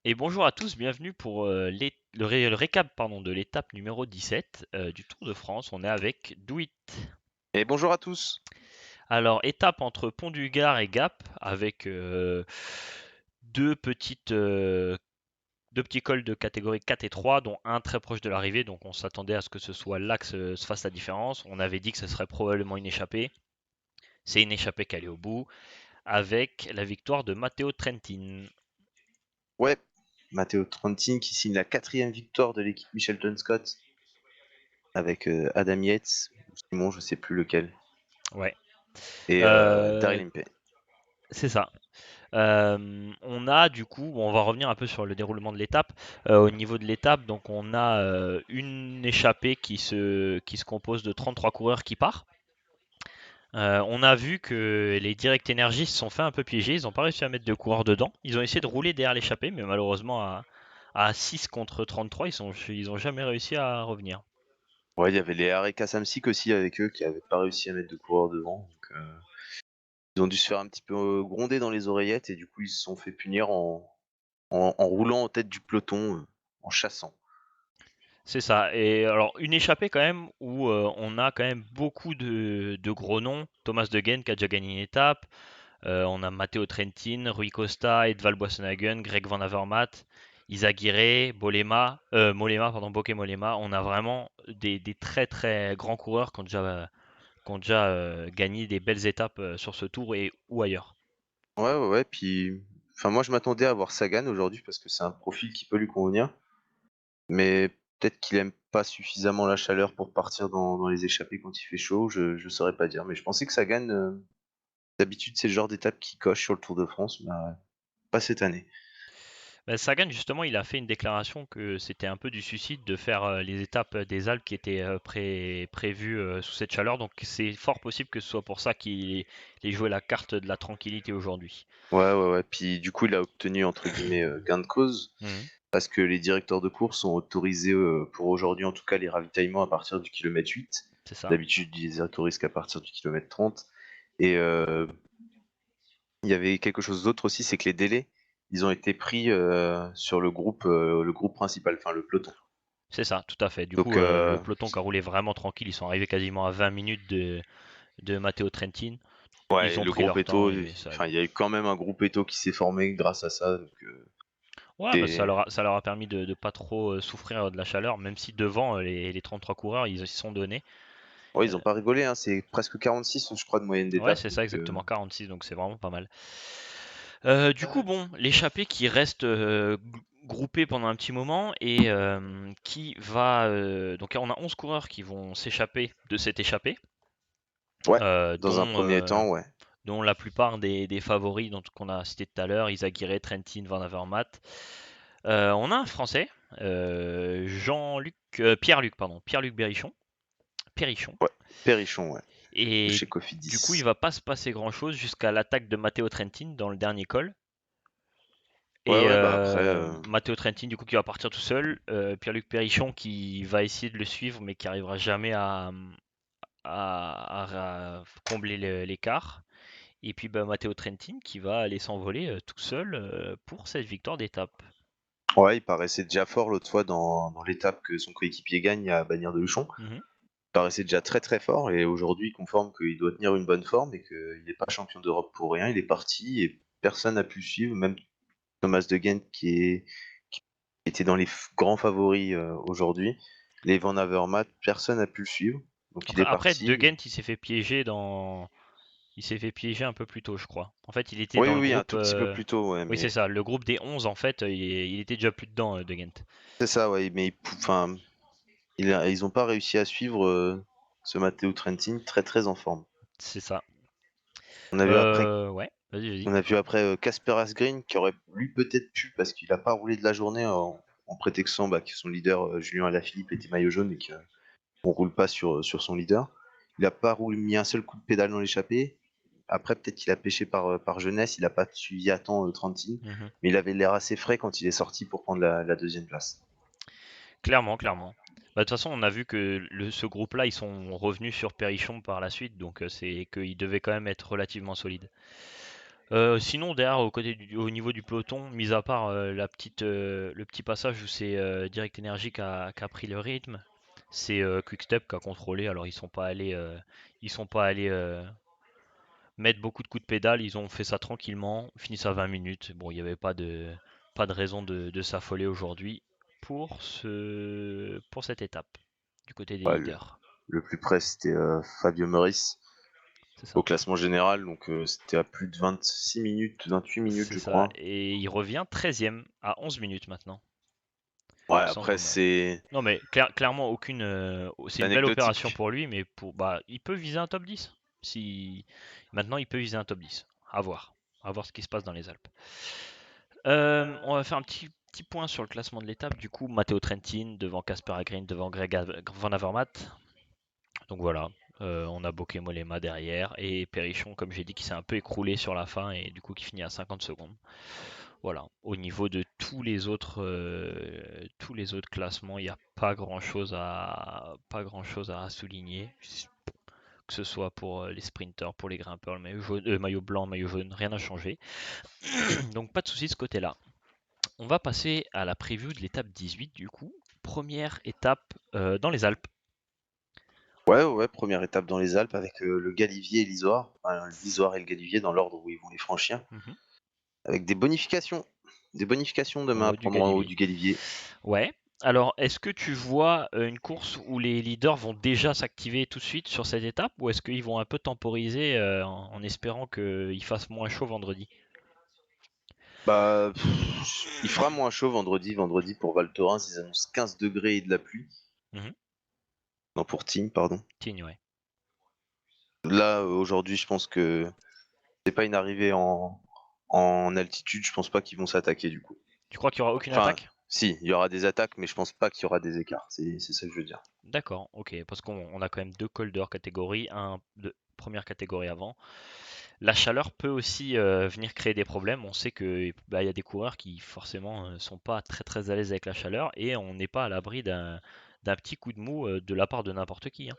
Et bonjour à tous, bienvenue pour le récap de l'étape numéro 17 du Tour de France. On est avec Douit. Et bonjour à tous. Alors, étape entre Pont du Gard et Gap, avec deux petites, euh, deux petits cols de catégorie 4 et 3, dont un très proche de l'arrivée. Donc, on s'attendait à ce que ce soit là que se fasse la différence. On avait dit que ce serait probablement une échappée. C'est une échappée qui allait au bout, avec la victoire de Matteo Trentin. Ouais, Matteo Trentin qui signe la 4e victoire de l'équipe Michelton Scott avec Adam Yates, ou Simon, je sais plus lequel, Ouais. et Euh, Daryl Impey. c'est ça. On a du coup, on va revenir un peu sur le déroulement de l'étape. Au niveau de l'étape, donc on a une échappée qui se compose de 33 coureurs qui part. On a vu que les Direct Energy se sont fait un peu piéger, ils n'ont pas réussi à mettre de coureurs dedans. Ils ont essayé de rouler derrière l'échappée, mais malheureusement à 6 contre 33, ils ont jamais réussi à revenir. Ouais, il y avait les Areka Samsic aussi avec eux qui avaient pas réussi à mettre de coureur devant. Donc, ils ont dû se faire un petit peu gronder dans les oreillettes et du coup ils se sont fait punir en roulant en tête du peloton, en chassant. C'est ça. Et alors, une échappée quand même où on a quand même beaucoup de gros noms. Thomas De Gendt qui a déjà gagné une étape. On a Matteo Trentin, Rui Costa, Edvald Boasson-Hagen, Greg Van Avermaet, Izagirre, Mollema, pardon, Bokeh Mollema. On a vraiment des très très grands coureurs qui ont déjà gagné des belles étapes sur ce tour et ou ailleurs. Ouais, ouais, ouais. Puis, enfin, moi je m'attendais à voir Sagan aujourd'hui parce que c'est un profil qui peut lui convenir. Mais peut-être qu'il aime pas suffisamment la chaleur pour partir dans les échappées quand il fait chaud, je saurais pas dire. Mais je pensais que Sagan, d'habitude, c'est le genre d'étape qui coche sur le Tour de France, mais pas cette année. Ben, Sagan, justement, il a fait une déclaration que c'était un peu du suicide de faire les étapes des Alpes qui étaient prévues sous cette chaleur. Donc c'est fort possible que ce soit pour ça qu'il ait joué la carte de la tranquillité aujourd'hui. Ouais, ouais, ouais. Puis du coup, il a obtenu entre guillemets gain de cause Mhm, parce que les directeurs de course ont autorisé pour aujourd'hui en tout cas les ravitaillements à partir du kilomètre 8. c'est ça. D'habitude, ils les autorisent qu'à partir du kilomètre 30. Et il y avait quelque chose d'autre aussi, c'est que les délais, ils ont été pris sur le groupe principal, enfin le peloton. C'est ça, tout à fait. Du Donc, coup, le peloton qui a roulé vraiment tranquille, ils sont arrivés quasiment à 20 minutes de Matteo Trentin. Ils ouais, ont le pris groupe leur temps Eto, et ça enfin, allait. il y a eu quand même un groupe Eto qui s'est formé grâce à ça. Donc, Ouais, bah, ça et- leur a, ça leur a permis de pas trop souffrir de la chaleur, même si devant les 33 coureurs, ils se sont donnés. ouais, ils Euh, ont pas rigolé, hein, c'est presque 46, je crois, de moyenne ouais, d'étape. c'est ça Donc, exactement, 46, donc c'est vraiment pas mal. Du coup, bon, l'échappée qui reste groupée pendant un petit moment et qui va. Donc, on a 11 coureurs qui vont s'échapper de cette échappée, ouais, euh, dans un dont, premier euh, temps, ouais. dont la plupart des favoris qu'on a cités tout à l'heure, Izagirre, Trentin, Van Avermaet. On a un Français, Pierre-Luc, pardon, Pierre-Luc Perrichon. Ouais, Perrichon, ouais, de Et chez du coup, il Cofidis. va pas se passer grand-chose jusqu'à l'attaque de Matteo Trentin dans le dernier col. Ouais, Et ouais, bah après, Matteo Trentin, du coup, qui va partir tout seul. Pierre-Luc Perrichon qui va essayer de le suivre, mais qui arrivera jamais à combler l'écart. Et puis bah, Matteo Trentin qui va aller s'envoler tout seul pour cette victoire d'étape. ouais, il paraissait déjà fort l'autre fois dans l'étape que son coéquipier gagne à Bagnères de Luchon. Mhm. Il paraissait déjà très très fort et aujourd'hui il conforme qu'il doit tenir une bonne forme et qu'il n'est pas champion d'Europe pour rien. Il est parti et personne n'a pu le suivre, même Thomas De Gendt qui était dans les grands favoris aujourd'hui. Les Van Avermaet, personne n'a pu le suivre. Donc il est Après, De parti. Gendt, il s'est fait piéger un peu plus tôt, je crois. En fait, il était Oui, dans le oui, un groupe. tout petit peu plus tôt, ouais, Oui, c'est mais ça, le groupe des 11, en fait, il était déjà plus dedans, De Gendt. c'est ça, ouais, mais enfin, ils n'ont pas réussi à suivre ce Matteo Trentin très très en forme. C'est ça. On a vu après Ouais, vas-y, vas-y. On a vu après Casper Asgreen qui aurait lui peut-être pu parce qu'il n'a pas roulé de la journée en prétextant que son leader Julien Alaphilippe était maillot jaune et qu'on roule pas sur son leader. Il n'a pas roulé, mis un seul coup de pédale dans l'échappée. Après peut-être qu'il a pêché par jeunesse, il n'a pas suivi à temps Trentin, Mhm. mais il avait l'air assez frais quand il est sorti pour prendre la deuxième place. Clairement, clairement. Bah, de toute façon, on a vu que ce groupe-là, ils sont revenus sur Perrichon par la suite, donc c'est qu'il devait quand même être relativement solide. Sinon, derrière, au niveau du peloton, mis à part le petit passage où c'est Direct Energy qui a pris le rythme, c'est Quickstep qui a contrôlé. Alors, ils sont pas allés mettre beaucoup de coups de pédale. Ils ont fait ça tranquillement, fini à 20 minutes. Bon, il n'y avait pas de raison de s'affoler aujourd'hui pour cette étape du côté des Ouais, leaders. le plus près, c'était Fabio Meurice C'est au ça. classement général, donc c'était à plus de 26 minutes, 28 minutes, C'est je ça. crois. Et il revient 13e à 11 minutes maintenant. Ouais, Sans après, homme. c'est Non, mais clairement, aucune. C'est une belle opération anecdotique. pour lui, mais il peut viser un top 10. Maintenant, il peut viser un top 10. À voir. À voir ce qui se passe dans les Alpes. On va faire un petit point sur le classement de l'étape. Du coup, Matteo Trentin devant Casper Asgreen, devant Greg Van Avermaet. Donc voilà. On a Bokeh Mollema derrière. Et Perrichon, comme j'ai dit, qui s'est un peu écroulé sur la fin et du coup qui finit à 50 secondes. Voilà, au niveau de tous les autres classements, il n'y a pas grand chose à souligner, que ce soit pour les sprinters, pour les grimpeurs, le maillot blanc, maillot jaune, rien n'a changé. Donc pas de souci de ce côté-là. On va passer à la preview de l'étape 18 du coup. Première étape dans les Alpes. Ouais, ouais, première étape dans les Alpes avec le Galivier et l'Isoire. Enfin, l'Isoire et le Galivier dans l'ordre où ils vont les franchir. Mhm. Avec des bonifications. Des bonifications En demain à haut du prendre en haut Galibier. du Galivier. Ouais. Alors, est-ce que tu vois une course où les leaders vont déjà s'activer tout de suite sur cette étape ou est-ce qu'ils vont un peu temporiser en espérant qu'il fasse moins chaud vendredi? Bah, il fera moins chaud vendredi. Vendredi pour Val Thorens, ils annoncent 15 degrés et de la pluie. Mhm. Non, pour Tignes, pardon. Tignes, ouais. Là, aujourd'hui, je pense que c'est pas une arrivée en altitude. Je pense pas qu'ils vont s'attaquer du coup. Tu crois qu'il y aura aucune Enfin, attaque? si, il y aura des attaques, mais je pense pas qu'il y aura des écarts. C'est ça que je veux dire. D'accord, ok. Parce qu'on a quand même deux cols d'or catégorie, un de première catégorie avant. La chaleur peut aussi venir créer des problèmes. On sait que bah, il y a des coureurs qui forcément sont pas très très à l'aise avec la chaleur et on n'est pas à l'abri d'un petit coup de mou de la part de n'importe qui, hein.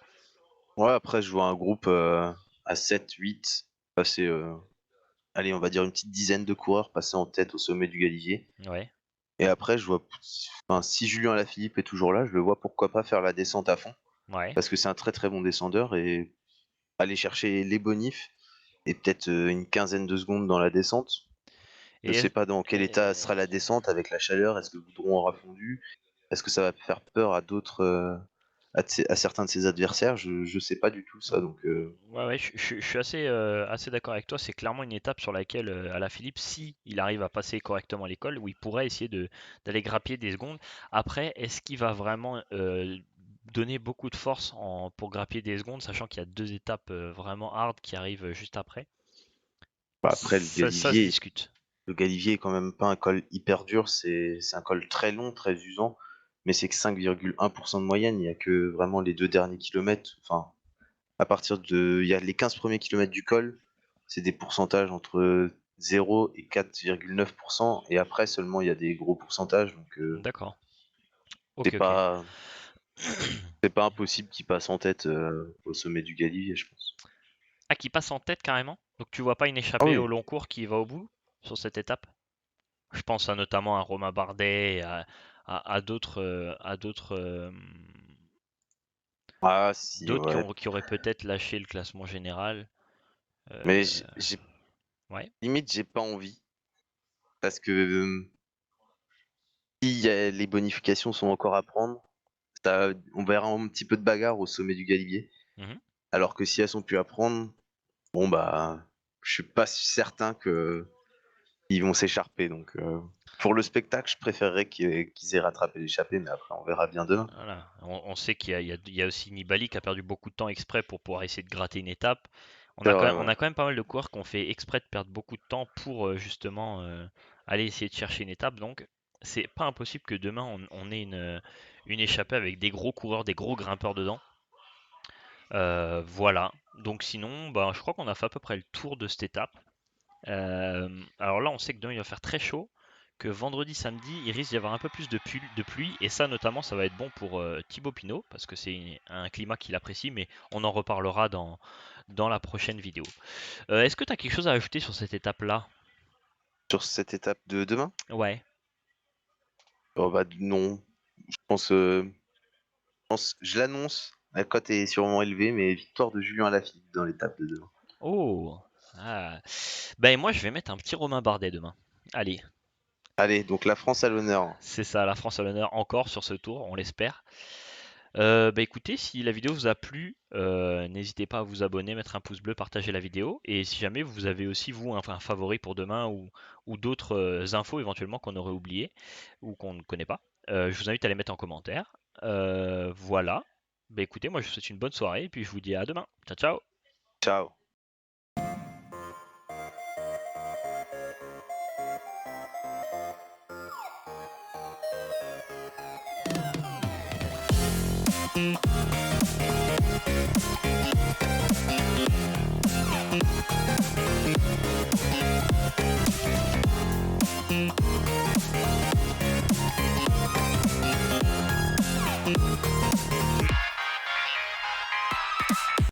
Ouais, après, je vois un groupe à 7, 8 passer. Allez, on va dire une petite dizaine de coureurs passer en tête au sommet du Galivier. Ouais, Et après, je vois, enfin, si Julien Alaphilippe est toujours là, je le vois pourquoi pas faire la descente à fond. ouais. Parce que c'est un très très bon descendeur et aller chercher les bonifs et peut-être une quinzaine de secondes dans la descente. Je Et sais pas dans quel état sera la euh, descente avec la chaleur. Est-ce que le goudron aura fondu? Est-ce que ça va faire peur à d'autres, à certains de ses adversaires? Je sais pas du tout ça. Donc, ouais, ouais, je suis assez d'accord avec toi. C'est clairement une étape sur laquelle Alaphilippe, si il arrive à passer correctement l'école, où il pourrait essayer d'aller grappiller des secondes. Après, est-ce qu'il va vraiment donner beaucoup de force pour grappiller des secondes, sachant qu'il y a deux étapes vraiment hard qui arrivent juste après? bah, après, Ça se discute. Le Galivier est quand même pas un col hyper dur. C'est un col très long, très usant. Mais c'est que 5,1% de moyenne. Il y a que vraiment les 2 derniers kilomètres. Enfin, à partir de, il y a les 15 premiers kilomètres du col, c'est des pourcentages entre 0 et 4,9%. Et après seulement, il y a des gros pourcentages. Donc, D'accord. c'est Ok, ok. pas, c'est pas impossible qu'il passe en tête au sommet du Galibier, je pense. Ah, qui passe en tête carrément? Donc tu vois pas une Ah échappée au oui. long cours qui va au bout sur cette étape? Je pense notamment à Romain Bardet, et à d'autres Ah si, d'autres ouais. qui auraient peut-être lâché le classement général. Mais Euh, ouais. limite, j'ai pas envie. Parce que si les bonifications sont encore à prendre, on verra un petit peu de bagarre au sommet du Galibier. Mhm. Alors que si elles sont plus à prendre, bon bah, je suis pas certain que ils vont s'écharper. Donc pour le spectacle, je préférerais qu'ils aient rattrapé l'échappée, mais après on verra bien demain. Voilà. On sait qu'il y a aussi Nibali qui a perdu beaucoup de temps exprès pour pouvoir essayer de gratter une étape. C'est vrai, On ouais. a quand même pas mal de coureurs qui ont fait exprès de perdre beaucoup de temps pour justement aller essayer de chercher une étape. Donc c'est pas impossible que demain on ait une échappée avec des gros coureurs, des gros grimpeurs dedans. Voilà. Donc sinon, bah, je crois qu'on a fait à peu près le tour de cette étape. Alors là, on sait que demain il va faire très chaud, que vendredi, samedi, il risque d'y avoir un peu plus de pluie, et ça notamment, ça va être bon pour Thibaut Pinot, parce que c'est un climat qu'il apprécie, mais on en reparlera dans la prochaine vidéo. Est-ce que tu as quelque chose à ajouter sur cette étape-là? Sur cette étape de demain? Ouais. Oh bah non, je l'annonce, la cote est sûrement élevée, mais victoire de Julien Alaphilippe dans l'étape de demain. Oh. Ah. Ben moi, je vais mettre un petit Romain Bardet demain. Allez, Allez, donc la France à l'honneur. c'est ça, la France à l'honneur encore sur ce tour, on l'espère. Bah écoutez, si la vidéo vous a plu, n'hésitez pas à vous abonner, mettre un pouce bleu, partager la vidéo. Et si jamais vous avez aussi, vous, un favori pour demain ou d'autres infos éventuellement qu'on aurait oublié ou qu'on ne connaît pas, je vous invite à les mettre en commentaire. Voilà. Bah écoutez, moi je vous souhaite une bonne soirée et puis je vous dis à demain. Ciao, ciao! Ciao.